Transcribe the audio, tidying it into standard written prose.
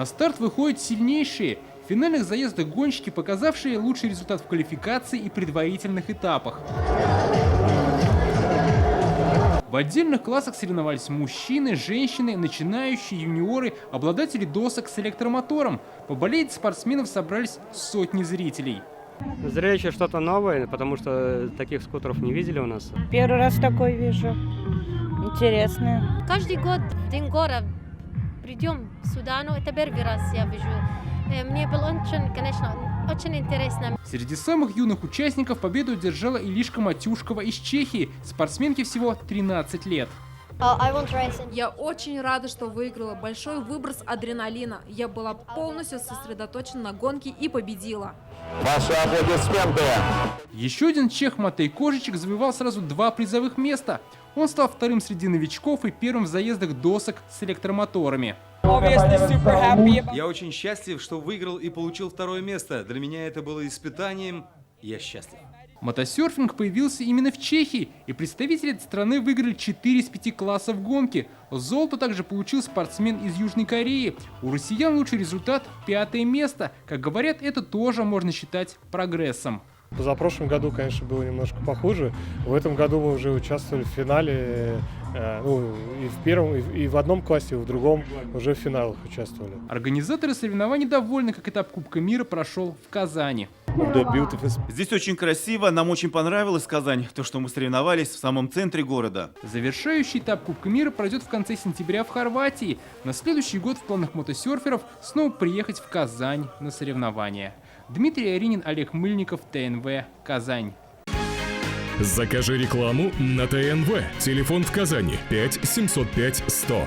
На старт выходят сильнейшие. В финальных заездах гонщики, показавшие лучший результат в квалификации и предварительных этапах. В отдельных классах соревновались мужчины, женщины, начинающие, юниоры, обладатели досок с электромотором. Поболеть спортсменов собрались сотни зрителей. Зрелище что-то новое, потому что таких скутеров не видели у нас. Первый раз такой вижу. Интересно. Каждый год в День города придем сюда, но это первый раз я вижу. Мне было очень, конечно, очень интересно. Среди самых юных участников победу одержала Илишка Матюшкова из Чехии. Спортсменке всего 13 лет. Я очень рада, что выиграла. Большой выброс адреналина. Я была полностью сосредоточена на гонке и победила. Ваши аплодисменты! Еще один чех Матей Кожичек завоевал сразу 2 призовых места. Он стал вторым среди новичков и первым в заездах досок с электромоторами. Я очень счастлив, что выиграл и получил 2-е место. Для меня это было испытанием, и я счастлив. Мотосерфинг появился именно в Чехии, и представители этой страны выиграли 4 из 5 классов гонки. Золото также получил спортсмен из Южной Кореи. У россиян лучший результат – 5-е место. Как говорят, это тоже можно считать прогрессом. В позапрошлом году, конечно, было немножко похуже. В этом году мы уже участвовали в финале, и в первом, и в одном классе, и в другом уже в финалах участвовали. Организаторы соревнований довольны, как этап Кубка мира прошел в Казани. Здесь очень красиво, нам очень понравилась Казань, то, что мы соревновались в самом центре города. Завершающий этап Кубка мира пройдет в конце сентября в Хорватии. На следующий год в планах мотосерферов снова приехать в Казань на соревнования. Дмитрий Аринин, Олег Мыльников, ТНВ, Казань. Закажи рекламу на ТНВ. Телефон в Казани 5 705 100.